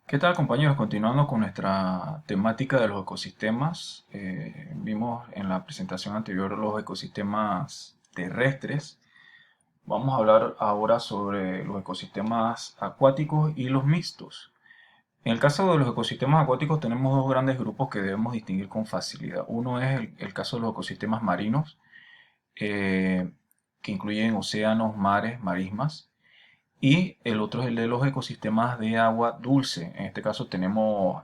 ¿Qué tal, compañeros? Continuando con nuestra temática de los ecosistemas, vimos en la presentación anterior los ecosistemas terrestres. Vamos a hablar ahora sobre los ecosistemas acuáticos y los mixtos. En el caso de los ecosistemas acuáticos tenemos dos grandes grupos que debemos distinguir con facilidad. Uno es el caso de los ecosistemas marinos, eh, que incluyen océanos, mares, marismas. Y el otro es el de los ecosistemas de agua dulce. En este caso tenemos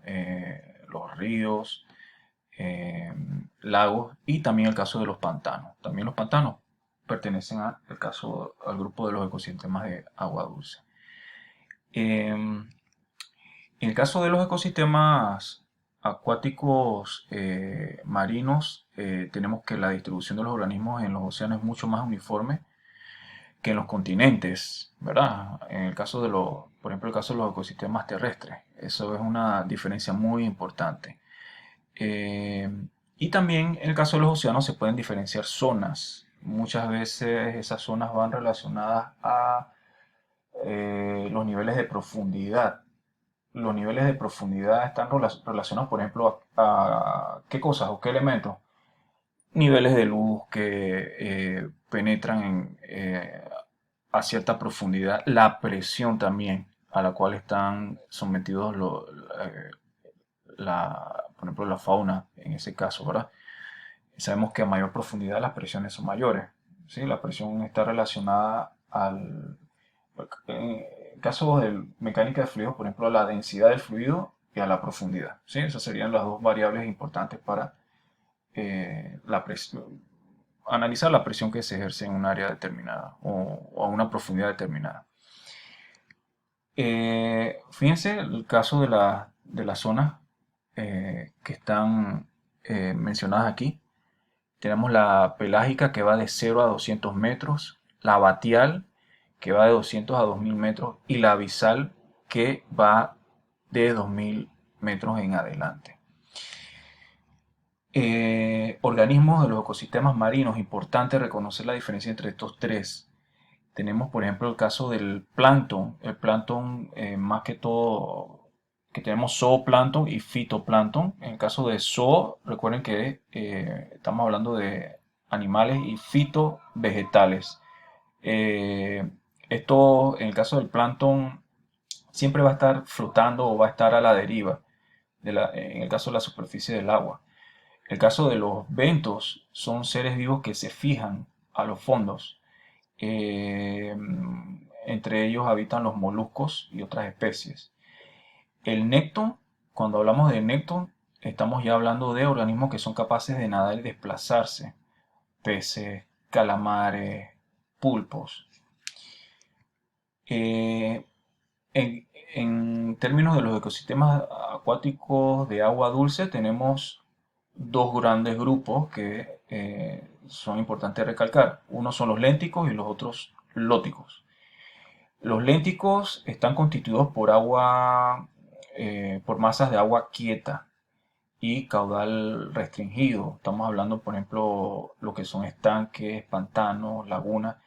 los ríos, eh, lagos y también el caso de los pantanos. También los pantanos pertenecen al grupo de los ecosistemas de agua dulce. En el caso de los ecosistemas acuáticos marinos, tenemos que la distribución de los organismos en los océanos es mucho más uniforme que en los continentes, ¿verdad? En el caso de los, por ejemplo, el caso de los ecosistemas terrestres. Eso es una diferencia muy importante. Eh, y también en el caso de los océanos se pueden diferenciar zonas. Muchas veces esas zonas van relacionadas a los niveles de profundidad. Los niveles de profundidad están relacionados, por ejemplo, a qué cosas o qué elementos. Niveles de luz que penetran a cierta profundidad, la presión también a la cual están sometidos por ejemplo, la fauna en ese caso, ¿verdad? Sabemos que a mayor profundidad las presiones son mayores, ¿sí? La presión está relacionada en caso de mecánica de fluidos, por ejemplo, a la densidad del fluido y a la profundidad, ¿sí? Esas serían las dos variables importantes para la presión, analizar la presión que se ejerce en un área determinada o a una profundidad determinada. Fíjense el caso de las zonas que están mencionadas aquí. Tenemos la pelágica que va de 0 a 200 metros, la abacial que va de 200 a 2000 metros y la abisal que va de 2000 metros en adelante. Organismos de los ecosistemas marinos, importante reconocer la diferencia entre estos tres. Tenemos, por ejemplo, el caso del plancton. El plancton, más que todo, que tenemos zooplancton y fitoplancton. En el caso de zoo, recuerden que estamos hablando de animales y fitovegetales. Eh, Esto, en el caso del plancton, siempre va a estar flotando o va a estar a la deriva, en el caso de la superficie del agua. El caso de los bentos son seres vivos que se fijan a los fondos. Eh, Entre ellos habitan los moluscos y otras especies. El nécton, cuando hablamos de nécton, estamos ya hablando de organismos que son capaces de nadar y desplazarse. Peces, calamares, pulpos. Eh, en términos de los ecosistemas acuáticos de agua dulce, tenemos dos grandes grupos que son importantes recalcar. Unos son los lénticos y los otros lóticos. Los lénticos están constituidos por agua, por masas de agua quieta y caudal restringido. Estamos hablando, por ejemplo, lo que son estanques, pantanos, lagunas.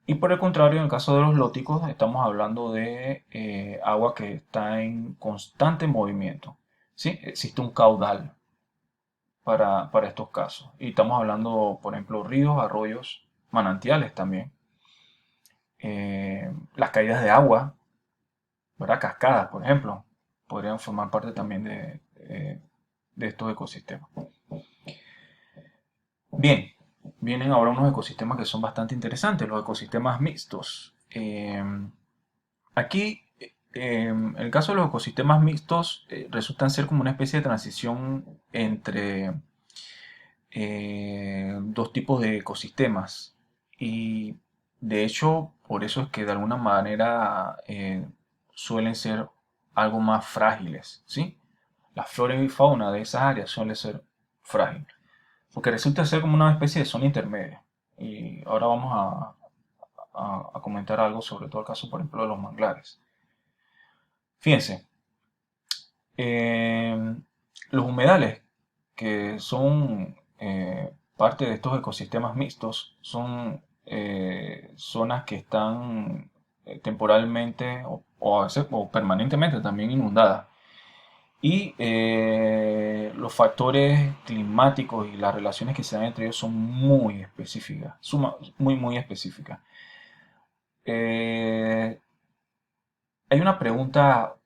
Y por el contrario, en el caso de los lóticos, estamos hablando de agua que está en constante movimiento. ¿Sí? Existe un caudal para estos casos. Y estamos hablando, por ejemplo, ríos, arroyos, manantiales también. Las caídas de agua, ¿verdad? Cascadas, por ejemplo, podrían formar parte también de estos ecosistemas. Bien, vienen ahora unos ecosistemas que son bastante interesantes, los ecosistemas mixtos. Aquí, el caso de los ecosistemas mixtos resultan ser como una especie de transición entre dos tipos de ecosistemas. Y de hecho, por eso es que de alguna manera suelen ser algo más frágiles, ¿sí? La flora y fauna de esas áreas suele ser frágil, porque resulta ser como una especie de zona intermedia. Y ahora vamos a comentar algo sobre todo el caso, por ejemplo, de los manglares. Fíjense, eh, los humedales, que son parte de estos ecosistemas mixtos, son zonas que están temporalmente o permanentemente también inundadas. Y los factores climáticos y las relaciones que se dan entre ellos son muy específicas, muy específicas. Eh, Hay una pregunta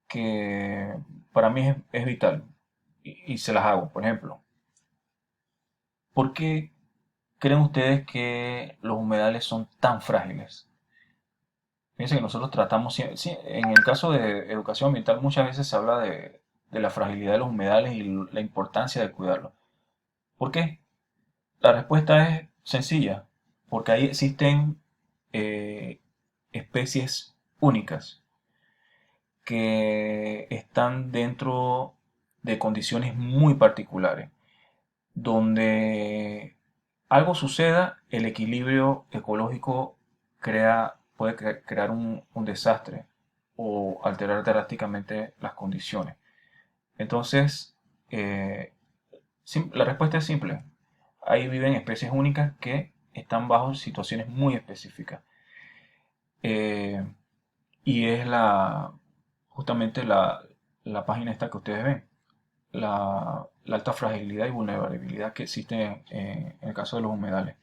que para mí es vital y se las hago. Por ejemplo, ¿por qué creen ustedes que los humedales son tan frágiles? Fíjense que nosotros tratamos, sí, en el caso de educación ambiental muchas veces se habla de la fragilidad de los humedales y la importancia de cuidarlos. ¿Por qué? La respuesta es sencilla, porque ahí existen eh, especies únicas que están dentro de condiciones muy particulares, donde algo suceda, el equilibrio ecológico puede crear un desastre o alterar drásticamente las condiciones. Entonces, eh, la respuesta es simple. Ahí viven especies únicas que están bajo situaciones muy específicas. Eh, y es justamente la página esta que ustedes ven. La alta fragilidad y vulnerabilidad que existe en el caso de los humedales.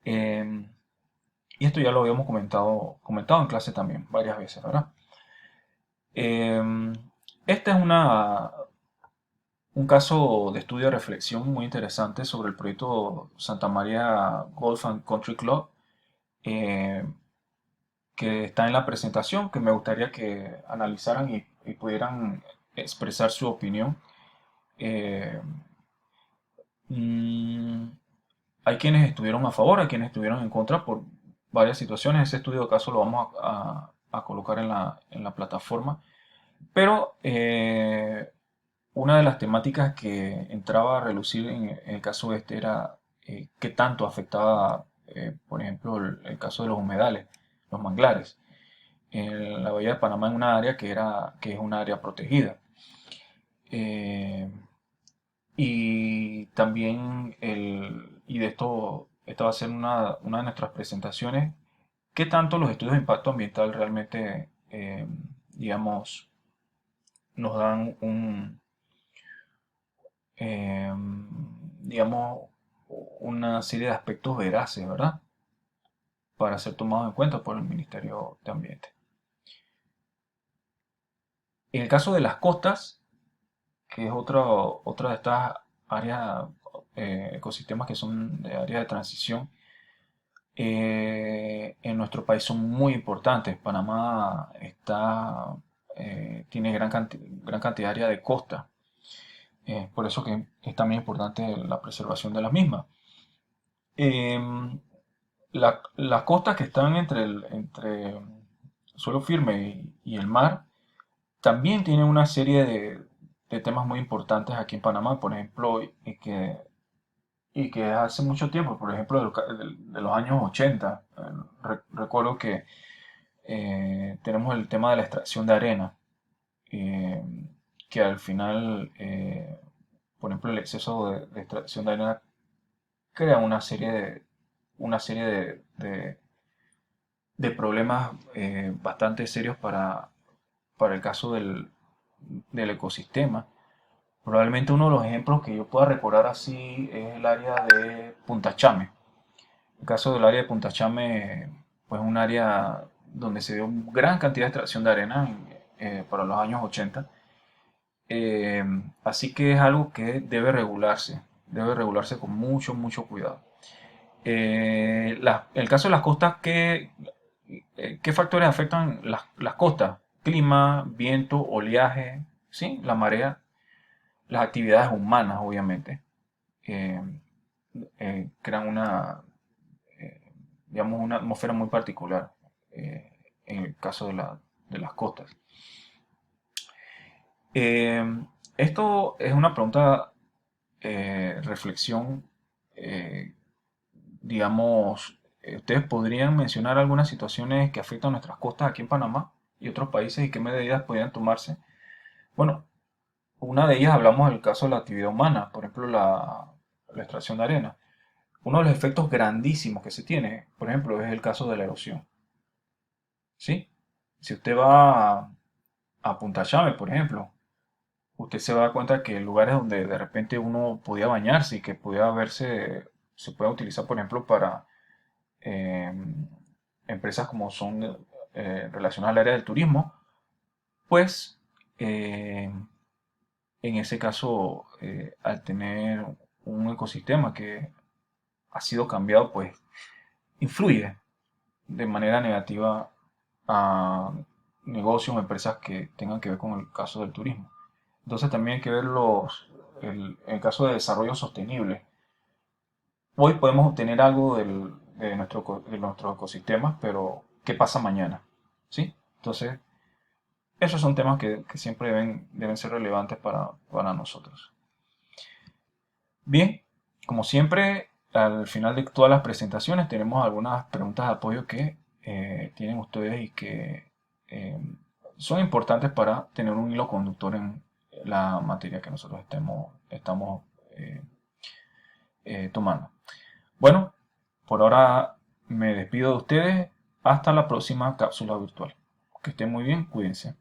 Eh, y esto ya lo habíamos comentado en clase también varias veces, ¿verdad? Eh, Este es un caso de estudio de reflexión muy interesante sobre el proyecto Santa María Golf and Country Club, eh, que está en la presentación, que me gustaría que analizaran y pudieran expresar su opinión. Eh, mm, Hay quienes estuvieron a favor, hay quienes estuvieron en contra por varias situaciones. Ese estudio de caso lo vamos a colocar en la plataforma. Pero una de las temáticas que entraba a relucir en el caso este era qué tanto afectaba, por ejemplo, el caso de los humedales, los manglares, en la bahía de Panamá en una área que es una área protegida. Eh, y también, y de esta va a ser una de nuestras presentaciones, qué tanto los estudios de impacto ambiental realmente, digamos, nos dan eh, digamos, una serie de aspectos veraces, ¿verdad? Para ser tomados en cuenta por el Ministerio de Ambiente. En el caso de las costas, que es otra de estas áreas, ecosistemas que son de área de transición, en nuestro país son muy importantes. Panamá tiene gran cantidad de área de costa. Por eso que es también importante la preservación de las mismas. Em, las costas que están entre suelo firme y el mar también tienen una serie de temas muy importantes aquí en Panamá, por ejemplo, y que hace mucho tiempo, por ejemplo, de los años 80, recuerdo que tenemos el tema de la extracción de arena, eh, que al final, por ejemplo, el exceso de extracción de arena crea una serie de problemas bastante serios para el caso del ecosistema. Probablemente uno de los ejemplos que yo pueda recordar así es el área de Punta Chame. El caso del área de Punta Chame, pues un área donde se dio gran cantidad de extracción de arena para los años 80. Eh, Así que es algo que debe regularse con mucho cuidado. El caso de las costas, ¿qué factores afectan las costas? Clima, viento, oleaje, ¿sí? La marea, las actividades humanas, obviamente, eh, crean eh, digamos, una atmósfera muy particular en el caso de las costas. Eh, Esto es una pregunta, reflexión, eh, digamos, ustedes podrían mencionar algunas situaciones que afectan nuestras costas aquí en Panamá y otros países y qué medidas podrían tomarse. Bueno, una de ellas hablamos del caso de la actividad humana, por ejemplo, la extracción de arena. uno de los efectos grandísimos que se tiene, por ejemplo, es el caso de la erosión. ¿Sí? Si usted va a Punta Chame, por ejemplo, usted se va a dar cuenta que lugares donde de repente uno podía bañarse y que podía verse, se puede utilizar, por ejemplo, para eh, empresas como son relacionadas al área del turismo, pues eh, en ese caso, al tener un ecosistema que ha sido cambiado, pues influye de manera negativa a negocios o empresas que tengan que ver con el caso del turismo. Entonces también hay que ver el caso de desarrollo sostenible. Hoy podemos obtener algo de nuestro ecosistema, pero ¿qué pasa mañana? ¿Sí? Entonces, esos son temas que siempre deben ser relevantes para nosotros. Bien, como siempre, al final de todas las presentaciones tenemos algunas preguntas de apoyo que tienen ustedes y que eh, son importantes para tener un hilo conductor en la materia que nosotros estamos tomando. Bueno, por ahora me despido de ustedes. Hasta la próxima cápsula virtual. Que estén muy bien, cuídense.